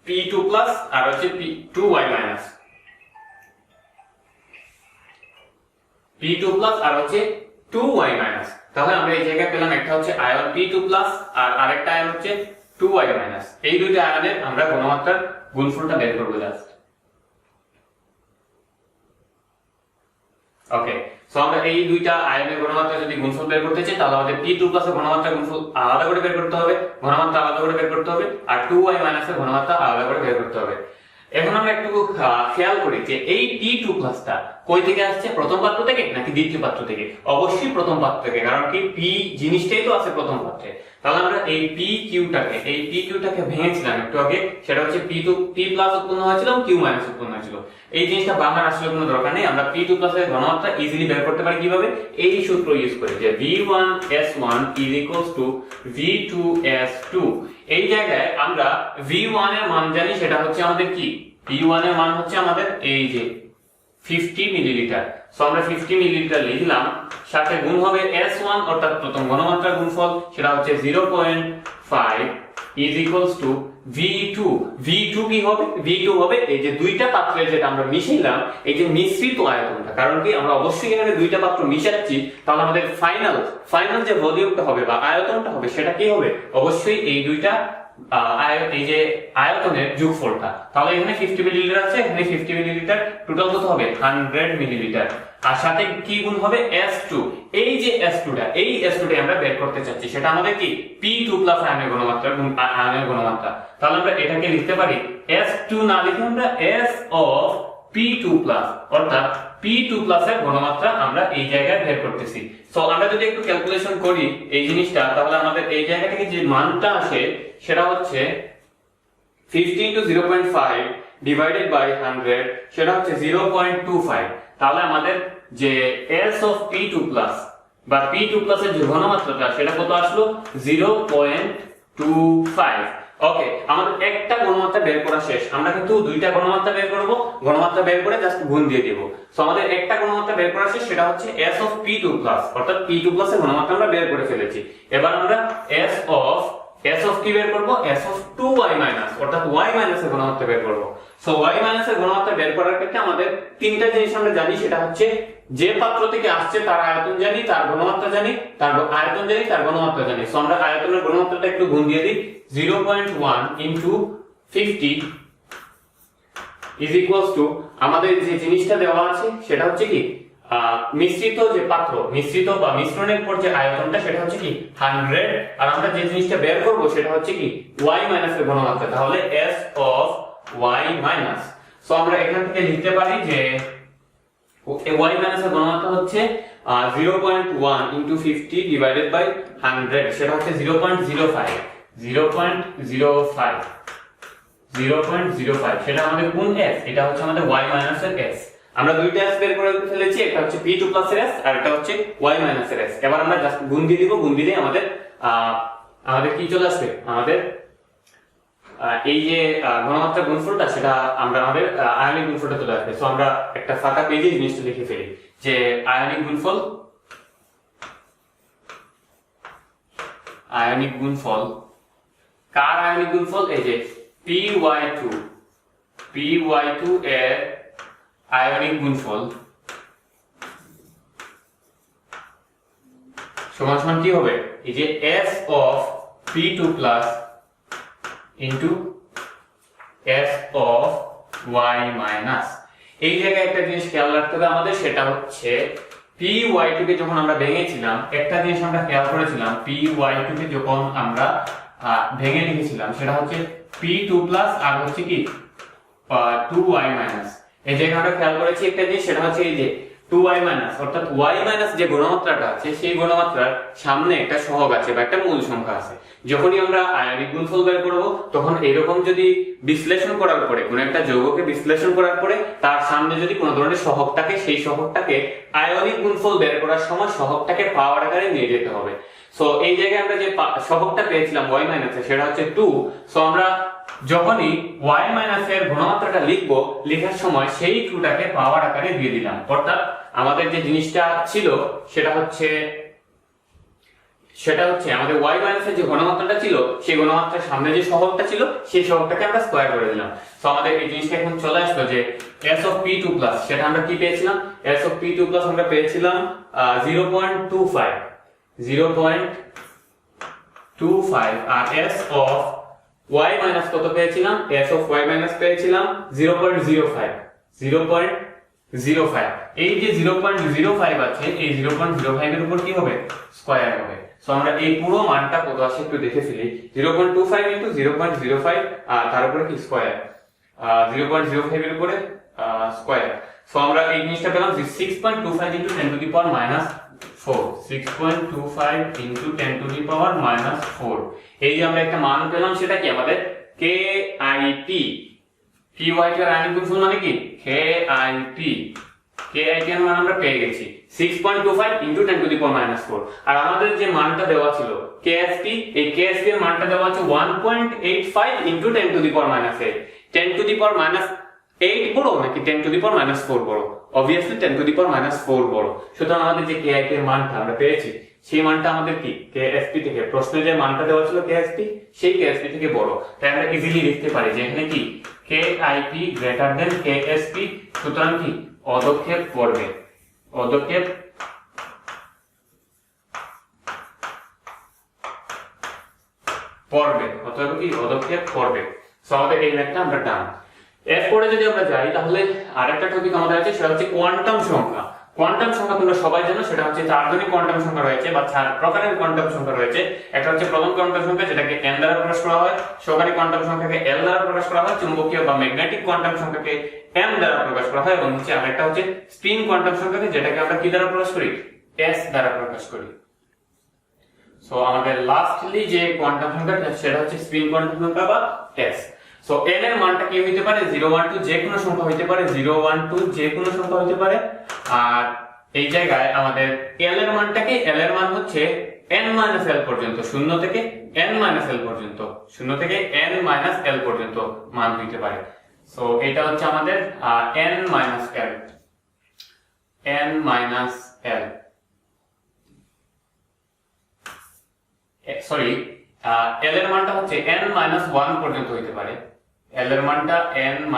P2 প্লাস আর হচ্ছে 2y মাইনাস P2 প্লাস আর হচ্ছে 2y মাইনাস। তাহলে আমরা এই জায়গায় পেলাম একটা হচ্ছে আয়ন P2 প্লাস আর আরেকটা আয়ন হচ্ছে 2y মাইনাস। এই দুইটা আয়নের আমরা ঘনমাত্রার গুণফলটা বের করব জাস্ট। ওকে, সো আমরা এই দুইটা আয়নের ঘনমাত্রা যদি গুণফল বের করতে চাই তাহলে আমাদের P2 প্লাসের ঘনমাত্রা গুণফল আলাদা করে বের করতে হবে, ঘনমাত্রা আলাদা করে বের করতে হবে, আর 2y মাইনাসের ঘনমাত্রা আলাদা করে বের করতে হবে। এখন আমরা একটু খেয়াল করি যে এই P2 প্লাসটা কই থেকে আসছে, প্রথম পাত্র থেকে নাকি দ্বিতীয় পাত্র থেকে? অবশ্যই প্রথম পাত্র থেকে, কারণ কি P জিনিসটাই তো আছে প্রথম পাত্রে। তাহলে আমরা এই PQ-টাকে ভেঙেছিলাম একটু আগে, সেটা হচ্ছে P প্লাস উৎপন্ন হয়েছিল, Q মাইনাস উৎপন্ন হয়েছিল। এই জিনিসটা বাংলার আসলে কোনো দরকার নেই, আমরা P2 প্লাসের ঘনমাত্রা ইজিলি বের করতে পারি কিভাবে, এই সূত্র ইউজ করে যে V1S1 V2S2। এই জায়গায় আমরা V1 এর মান জানি, সেটা হচ্ছে আমাদের কি V1 এর মান হচ্ছে আমাদের এই যে 50 মিলিলিটার। সো আমরা 50 মিলিলিটার লিখলাম, সাথে গুণ হবে S1 অর্থাৎ প্রথম ঘনমাত্রার গুণফল, সেটা হচ্ছে 0.5 is equals to V2। V2 কি হবে? V2 হবে এই যে দুইটা পাত্রে যেটা আমরা মিশাইলাম, এই যে মিশ্রিত আয়তনটা। কারণ কি আমরা অবশ্যই এখানে দুইটা পাত্র মিশাচ্ছি, তাহলে আমাদের ফাইনাল যে ভলিউমটা হবে বা আয়তনটা হবে সেটা কি হবে? অবশ্যই এই দুইটা এই যে আয়তনের যোগফলটা। তাহলে এখানে 50 মিলিলিটার আছে, এখানে 50 মিলিলিটার, টোটাল কত হবে? 100 মিলিলিটার। আর সাথে কি গুণ হবে? S2। এই যে S2টা, এই S2টা আমরা বের করতে চাচ্ছি, সেটা আমাদের কি P2 প্লাস আয়নের ঘনমাত্রা গুণ আয়নের ঘনমাত্রা। তাহলে আমরা এটাকে লিখতে পারি S2 না লিখে আমরা S অফ P2 প্লাস, অর্থাৎ P2 প্লাসের ঘনমাত্রা আমরা এই জায়গায় বের করতেছি। সো আমরা যদি একটু ক্যালকুলেশন করি এই জিনিসটা, তাহলে আমাদের এই জায়গা থেকে যে মানটা আসে সেটা হচ্ছে 50 into 0.5 divided by 100, সেটা হচ্ছে 0.25। তাহলে আমাদের যে S of P2 plus বা P2 plus এর যে ঘনমাত্রাটা সেটা কত আসলো? 0.25। ওকে, আমাদের একটা ঘনমাত্রা বের করা শেষ। আমরা কিন্তু দুইটা ঘনমাত্রা বের করব, ঘনমাত্রা বের করে জাস্ট গুণ দিয়ে দেব। সো আমাদের একটা ঘনমাত্রা বের করা শেষ, সেটা হচ্ছে S of P2 plus, অর্থাৎ P2 plus এর ঘনমাত্রা আমরা বের করে ফেলেছি। এবার আমরা S of কি বের করব? S of 2y minus, অর্থাৎ y minus এর ঘনমাত্রা বের করব। সো y minus এর ঘনমাত্রা বের করার ক্ষেত্রে আমাদের তিনটা জিনিস আমরা জানি, সেটা হচ্ছে যে পাত্র থেকে আসছে তার আয়তন জানি, তার ঘনমাত্রা জানি, তার আয়তন জানি, তার ঘনমাত্রা জানি। সো আমরা আয়তনের ঘনমাত্রাটা একটু গুণ দিয়ে দিই। 0.1 into 50 is equals to, আমাদের যে জিনিসটা দেওয়া আছে সেটা হচ্ছে কি মিশ্রিত যে পাত্র, মিশ্রিত বা মিশ্রণের পর যে আয়তনটা সেটা হচ্ছে কি 100। আর আমরা যে জিনিসটা বের করব সেটা হচ্ছে কি y minus এর ঘনমাত্রা, তাহলে S of y minus। So আমরা এখান থেকে লিখতে পারি যে y minus এর ঘনমাত্রা হচ্ছে 0.1 into 50 divided by 100, সেটা হচ্ছে 0.05। সেটা আমাদের কোন S? এটা হচ্ছে আমাদের y minus এর S। আমরা দুইটা S বের করে ফেলেছি, একটা হচ্ছে P2 plus এর S আর একটা হচ্ছে y minus এর S। এবার আমরা জাস্ট গুণ দিয়ে দিব, গুণ দিলে আমাদের কি চলে আসবে? আমাদের এই যে ঘনমাত্রা গুণফলটা সেটা আমরা আমাদের আয়নিক গুণফলটা চলে আসবে। সো আমরা একটা ফাঁকা পেজে জিনিসটা লিখে ফেলি যে আয়নিক গুণফল কার আয়নিক গুণফল? এই যে Py2 এর আয়নিক গুণফল সমান সমান কি হবে? এই যে S of P2 plus into S of y minus। এই জায়গায় একটা জিনিস খেয়াল রাখতে হবে আমাদের, সেটা হচ্ছে Py2 কে যখন আমরা ভেঙেছিলাম, একটা জিনিস আমরা খেয়াল করেছিলাম, Py2 কে যখন আমরা ভেঙে লিখেছিলাম সেটা হচ্ছে P2 plus আর হচ্ছে কি 2y minus। এই জায়গায় আমরা খেয়াল করেছি একটা জিনিস, সেটা হচ্ছে এই যে 2y minus, অর্থাৎ y minus যে ঘনমাত্রাটা আছে সেই ঘনমাত্রার সামনে একটা সহগ আছে বা একটা মূল সংখ্যা আছে। যখনই আমরা আয়নিক গুণফল বের করব তখন এরকম যদি বিশ্লেষণ করার পরে, কোন একটা যৌগকে বিশ্লেষণ করার পরে তার সামনে যদি কোনো ধরনের সহগ থাকে, সেই সহগটাকে আয়নিক গুণফল বের করার সময় সহগটাকে পাওয়ার আকারে নিয়ে যেতে হবে। সো এই জায়গায় আমরা যে সহগটা পেয়েছিলাম y minus এর, সেটা হচ্ছে 2। সো আমরা যখনই y minus এর ঘনমাত্রাটা লিখবো, লেখার সময় সেই 2টাকে পাওয়ার আকারে দিয়ে দিলাম। অর্থাৎ আমাদের যে জিনিসটা ছিল সেটা হচ্ছে আমাদের y minus এর যে ঘনমাত্রাটা ছিল সেই ঘনমাত্রার সামনে যে সহগটা ছিল সেই সহগটাকে আমরা স্কয়ার করে দিলাম। সো আমাদের এই জিনিসটা এখন চলে আসলো যে S of P2 plus, সেটা আমরা কি পেয়েছিলাম? S of P2 plus আমরা পেয়েছিলাম 0.25 আর S of y minus কত পেয়েছিলাম? S of y minus পেয়েছিলাম 0.05। এই যে 0.05 আছে, এই 0.05 এর উপর কি হবে? স্কয়ার হবে। সো আমরা এই পুরো মানটা কত আসে একটু দেখে ফেলি। 0.25 into 0.05 আর তার উপরে কি স্কয়ার, 0.05 এর উপরে স্কয়ার। সো আমরা এই জিনিসটা পেলাম 6.25 into 10 to the power minus 4। 6.25 into 10 to the power minus 4। এই যে আমরা একটা মান পেলাম, সেটা কি আমাদের KIP। Py2 এর আয়নিক গুণফল মানে কি KIP এর মান আমরা পেয়ে গেছি 6.25 into 10 to the power minus 4। আর আমাদের যে মানটা দেওয়া ছিল KSP, এই KSP এর মানটা দেওয়া আছে 1.85 into 10 to the power minus 8। 10 to the power minus 8 বড় নাকি 10 টু দি পাওয়ার -4 বড়? অবভিয়াসলি 10 টু দি পাওয়ার -4 বড়। সুতরাং আমাদের যে KIP এর মানটা আমরা পেয়েছি সেই মানটা আমাদের কি KSP থেকে, প্রশ্নে যে মানটা দেওয়া ছিল KSP, সেই KSP থেকে বড়। তাই আমরা ইজিলি লিখতে পারি যে এখানে কি KIP গ্রেটার দেন KSP। সুতরাং কি পদক্ষেপ পড়বে, পদক্ষেপ পড়বে, অথবা কি পদক্ষেপ পড়বে। সো আমাদের এই ম্যাথটা আমরা ডান। এরপরে যদি আমরা যাই তাহলে আরেকটা টপিক আমাদের আছে, সেটা হচ্ছে কোয়ান্টাম সংখ্যা। কোয়ান্টাম সংখ্যা তোমরা সবাই জানো, সেটা হচ্ছে 4 ধরনের কোয়ান্টাম সংখ্যা রয়েছে বা 4 প্রকারের কোয়ান্টাম সংখ্যা রয়েছে। একটা হচ্ছে প্রথম কোয়ান্টাম সংখ্যা যেটাকে n দ্বারা প্রকাশ করা হয়, সহকারী কোয়ান্টাম সংখ্যাকে l দ্বারা প্রকাশ করা হয়, চুম্বকীয় বা ম্যাগনেটিক কোয়ান্টাম সংখ্যাকে m দ্বারা প্রকাশ করা হয়, এবং হচ্ছে আরেকটা হচ্ছে স্পিন কোয়ান্টাম সংখ্যাকে যেটাকে আমরা কি দ্বারা প্রকাশ করি, s দ্বারা প্রকাশ করি। সো আমাদের লাস্টলি যে কোয়ান্টাম সংখ্যাটা সেটা হচ্ছে স্পিন কোয়ান্টাম সংখ্যা বা s। সো n এর মানটা কি হইতে পারে, 0 1 2 যে কোনো সংখ্যা হইতে পারে, 0 1 2 যে কোনো সংখ্যা হইতে পারে। আর এই জায়গায় আমাদের l এর মানটাকে, l এর মান হচ্ছে n - l পর্যন্ত, 0 থেকে n - l পর্যন্ত, 0 থেকে n - l পর্যন্ত মান হইতে পারে। সো এটা হচ্ছে আমাদের n - l, n - l, sorry l এর মানটা হচ্ছে n - 1 পর্যন্ত হইতে পারে, l এর মানটা n -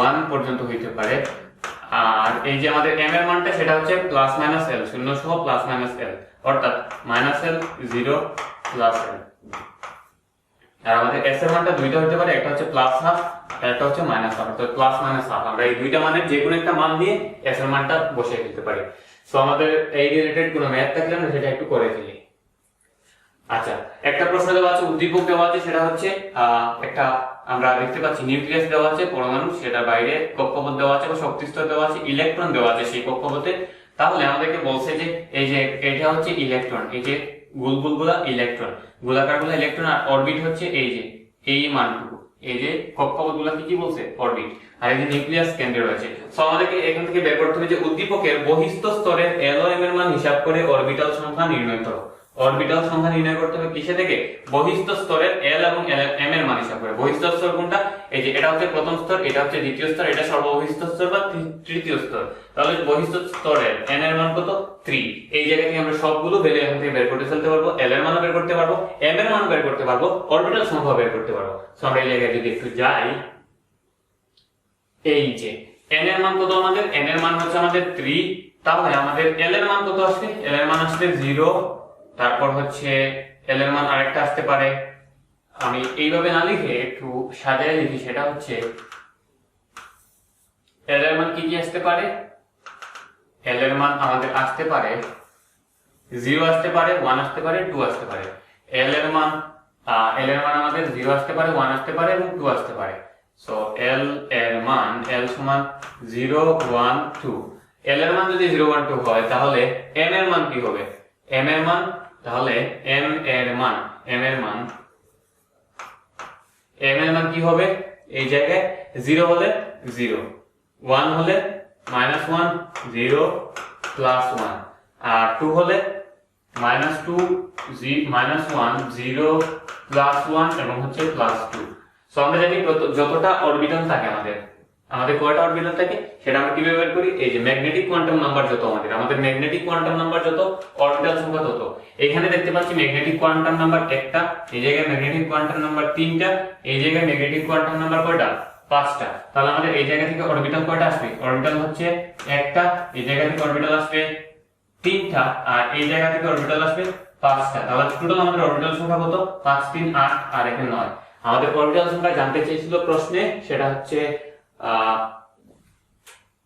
1 পর্যন্ত হইতে পারে। আর এই যে আমাদের m এর মানটা সেটা হচ্ছে প্লাস মাইনাস l, শূন্য সহ প্লাস মাইনাস l, অর্থাৎ মাইনাস l 0 প্লাস l। আর আমাদের s এর মানটা দুইটা হতে পারে, একটা হচ্ছে প্লাস হাফ আর একটা হচ্ছে মাইনাস হাফ, অর্থাৎ প্লাস মাইনাস হাফ। আমরা এই দুইটা মানের যে কোনো একটা মান দিয়ে s এর মানটা বসিয়ে দিতে পারি। সো আমাদের এই রিলেটেড কোনো ম্যাথ থাকলে আমরা সেটা একটু করে ফেলি। আচ্ছা, একটা প্রশ্ন দেওয়া আছে, উদ্দীপক দেওয়া আছে, সেটা হচ্ছে একটা আমরা দেখতে পাচ্ছি নিউক্লিয়াস দেওয়া আছে, পরমাণু, সেটা বাইরে কক্ষপথ দেওয়া আছে বা শক্তিস্তর দেওয়া আছে, ইলেকট্রন দেওয়া আছে সেই কক্ষপথে। তাহলে আমাদেরকে বলছে যে এই যে এটা হচ্ছে ইলেকট্রন, এই যে গুলগুলা ইলেকট্রন, গোলাকারগুলো ইলেকট্রন, আর অরবিট হচ্ছে এই যে এই মানটুকু, এই যে কক্ষপথগুলোকে কি বলছে, অরবিট, আর এই যে নিউক্লিয়াস কেন্দ্রে রয়েছে। সো আমাদেরকে এখান থেকে বের করতে হবে যে উদ্দীপকের বহিস্থ স্তরের l ও m এর মান হিসাব করে অরবিটাল সংখ্যা নির্ণয় করো। অরবিটাল সংখ্যা নির্ণয় করতে হবে কিসে থেকে, বহিস্থ স্তরের l এবং m এর মান হিসাব করে। বহিস্থ স্তর কোনটা, এই যে এটা হচ্ছে প্রথম স্তর, এটা হচ্ছে দ্বিতীয় স্তর, এটা সর্ববহিস্থ স্তর বা তৃতীয় স্তর। তাহলে বহিস্থ স্তরের n এর মান কত, 3। এই জায়গা থেকে আমরা সবগুলো ভ্যালু এখান থেকে বের করতে ফেলতে পারবো, l এর মানও বের করতে পারবো, m এর মানও বের করতে পারবো, অরবিটাল সংখ্যা বের করতে পারবো। সো আমরা এই জায়গায় যদি একটু যাই, এই যে n এর মান কত, আমাদের n এর মান হচ্ছে আমাদের 3। তাহলে আমাদের l এর মান কত আসবে, l এর মান আসবে 0। তারপর হচ্ছে l এর মান আরেকটা আসতে পারে, আমি এইভাবে না লিখে একটু সাজায় লিখি, সেটা হচ্ছে l এর মান কি কি আসতে পারে, l এর মান আমাদের আসতে পারে 0 আসতে পারে, 1 আসতে পারে, 2 আসতে পারে। l এর মান আমাদের 0 আসতে পারে, 1 আসতে পারে এবং 2 আসতে পারে। সো l এর মান, l সমান 0 1 2, l এর মান যদি 0 1 2 হয় তাহলে m এর মান কি হবে, m এর মান, তাহলে m এর মান কি হবে, এই জায়গায় 0 হলে 0, 1 হলে -1 0 প্লাস 1, আর 2 হলে -2 -1 0 প্লাস 1 এবং হচ্ছে প্লাস 2। সো আমরা জানি যতটা অরবিটাল থাকে আমাদের কয়টা অরবিটাল থাকে সেটা আমরা কিভাবে বের করি, এই যে ম্যাগনেটিক কোয়ান্টাম নাম্বার যত, আমাদের ম্যাগনেটিক কোয়ান্টাম নাম্বার যত, অরবিটাল সংখ্যা তত। এখানে দেখতে পাচ্ছি ম্যাগনেটিক কোয়ান্টাম নাম্বার একটা, এই জায়গায় ম্যাগনেটিক কোয়ান্টাম নাম্বার 3টা, এই জায়গায় ম্যাগনেটিক কোয়ান্টাম নাম্বার কয়টা, 5টা। তাহলে আমাদের এই জায়গা থেকে অরবিটাল কয়টা আসবে, অরবিটাল হচ্ছে একটা, এই জায়গা থেকে অরবিটাল আসবে 3টা, আর এই জায়গা থেকে অরবিটাল আসবে 5টা। তাহলে টোটাল আমাদের অরবিটাল সংখ্যা কত, 5 3 8 আর এখানে 9। আমাদের অরবিটাল সংখ্যা জানতে চেয়েছিল প্রশ্নে, সেটা হচ্ছে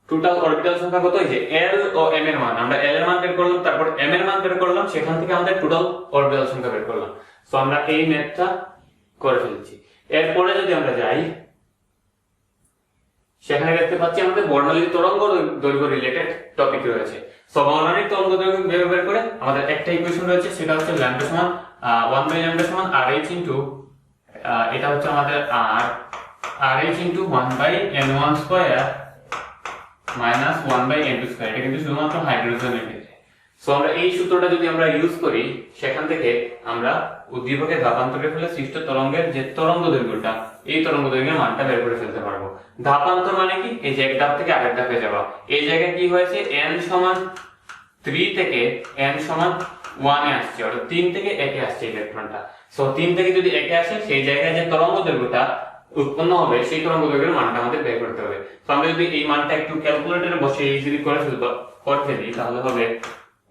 টোটাল অরবিটাল সংখ্যা কত, এই যে l ও m এর মান, আমরা l এর মান বের করলাম, তারপর m এর মান বের করলাম, সেখান থেকে আমাদের টোটাল অরবিটাল সংখ্যা বের করলাম। সো আমরা এই ম্যাথটা করে ফেলেছি। এরপরে যদি আমরা যাই, সেখানে দেখতে পাচ্ছি আমাদের বর্ণালী তরঙ্গ দৈর্ঘ্য রিলেটেড টপিক রয়েছে। সো বর্ণালী তরঙ্গ দৈর্ঘ্য বের করে আমাদের একটা ইকুয়েশন রয়েছে, সেটা হচ্ছে ল্যামডা সমান 1/λ সমান rh ইনটু, এটা হচ্ছে আমাদের rh into 1/n1 square minus 1/n2 square. এটা কিন্তু শুধুমাত্র হাইড্রোজেনের ক্ষেত্রে। সো আমরা এই সূত্রটা যদি আমরা ইউজ করি, সেখান থেকে আমরা উদ্দীপকের ভাবান্তরের ফলে সৃষ্ট তরঙ্গের যে তরঙ্গ দৈর্ঘ্যটা এই তরঙ্গ দৈর্ঘ্যের মানটা বের করে ফেলতে পারবো। ধাপান্তর মানে কি, এই যে এক ধাপ থেকে আরেক ধাপে যাওয়া। এই জায়গায় কি হয়েছে, n সমান 3 থেকে n সমান 1 এ আসছে, অর্থাৎ 3 থেকে 1 এ আসছে ইলেকট্রনটা। সো 3 থেকে যদি 1 এ আসে, সেই জায়গায় যে তরঙ্গ দৈর্ঘ্যটা উৎপন্ন হবে সেই তরঙ্গ দৈর্ঘ্যের মানটা আমাদের বের করতে হবে। তো আমরা যদি এই মানটা একটু ক্যালকুলেটরে বসে ইজিলি করে ফেলি তাহলে হবে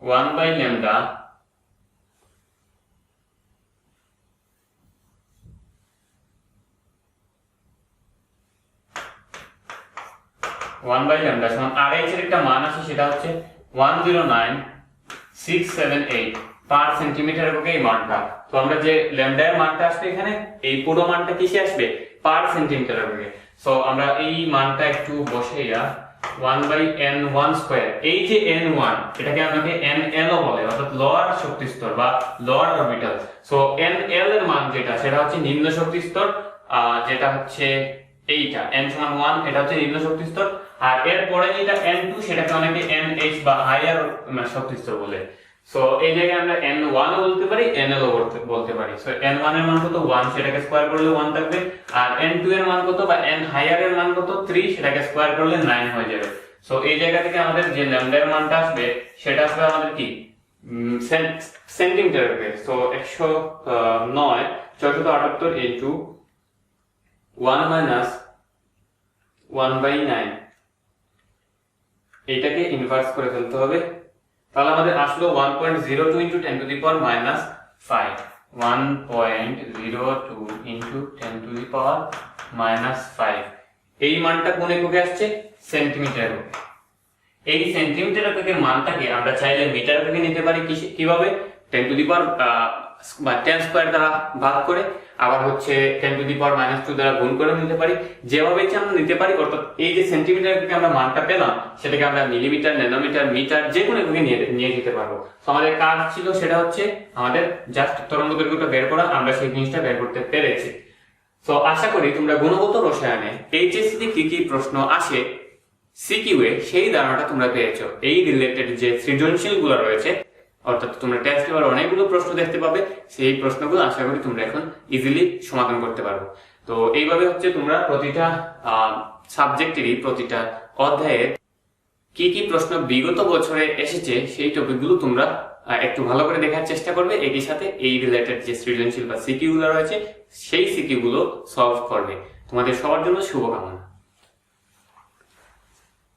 1/λ 1/λ সমান RH এর একটা মান আছে, সেটা হচ্ছে 109,678 পার সেন্টিমিটার এককে এই মানটা। তো আমরা যে ল্যামডা এর মানটা আসবে এখানে, এই পুরো মানটা কিসে আসবে, পার সেন্টিমিটার এককে। সো আমরা এই মানটা একটু বসাইয়া 1/n1 স্কয়ার, এই যে n1 এটাকে আমাকে nl ও বলে, অর্থাৎ লোয়ার শক্তি স্তর বা লোয়ার অরবিটাল। সো nl এর মান যেটা, সেটা হচ্ছে নিম্ন শক্তি স্তর, যেটা হচ্ছে এইটা n সমান 1, এটা হচ্ছে নিম্ন শক্তি স্তর। আর এর পরে যেটা n2 সেটাকে অনেকে nh বা হায়ার শক্তি স্তর বলে। সো এই জায়গায় আমরা n1 ও বলতে পারি, nl ও বলতে পারি। সো n1 এর মান কত 1, সেটাকে স্কয়ার করলে 1 থাকবে। আর n2 এর মান কত বা n হায়ার এর মান কত 3, সেটাকে স্কয়ার করলে 9 হয়ে যাবে। সো এই জায়গা থেকে আমাদের যে ল্যামডা এর মানটা আসবে সেটা আসবে আমাদের কি সেন্টিমিটার এর। সো 109 478 ইনটু 1 মাইনাস 1/9, এইটাকে ইনভার্স করে ফেলতে হবে। তাহলে আমাদের আসলো 1.02 into 10 to the power minus 5, 1.02 into 10 to the power minus 5। এই মানটা কোন এককে আসছে, সেন্টিমিটার এককে। এই সেন্টিমিটার এককের মানটাকে আমরা চাইলে মিটার এককে নিতে পারি। কিভাবে, 10 টু দি পাওয়ার বা 10 স্কয়ার দ্বারা ভাগ করে, আবার হচ্ছে 10 টু দি পাওয়ার মাইনাস 2 দ্বারা গুণ করে নিতে পারি। যেভাবে ইচ্ছা আমরা নিতে পারি। অর্থাৎ এই যে সেন্টিমিটার এককে আমরা মানটা পেলাম, সেটাকে আমরা মিলিমিটার, ন্যানোমিটার, মিটার যে কোনো এককে নিয়ে যেতে পারবো। তো আমাদের কাজ ছিল সেটা হচ্ছে আমাদের জাস্ট তরঙ্গ দৈর্ঘ্যটা বের করা, আমরা সেই জিনিসটা বের করতে পেরেছি। তো আশা করি তোমরা গুণগত রসায়নে এইচএসসি তে কি কি প্রশ্ন আসে সিকিউ এ সেই ধারণাটা তোমরা পেয়েছো। এই রিলেটেড যে সৃজনশীল গুলো রয়েছে, অর্থাৎ তোমরা টেস্ট পেপারে অনেকগুলো প্রশ্ন দেখতে পাবে, সেই প্রশ্নগুলো আশা করি তোমরা এখন ইজিলি সমাধান করতে পারবে। তো এইভাবে হচ্ছে তোমরা প্রতিটা সাবজেক্টেরই প্রতিটা অধ্যায়ের কি কি প্রশ্ন বিগত বছরে এসেছে সেই টপিকগুলো তোমরা একটু ভালো করে দেখার চেষ্টা করবে। একই সাথে এই রিলেটেড যে সৃজনশীল বা সিকিউ গুলো রয়েছে সেই সিকিউ গুলো সলভ করবে। তোমাদের সবার জন্য শুভকামনা।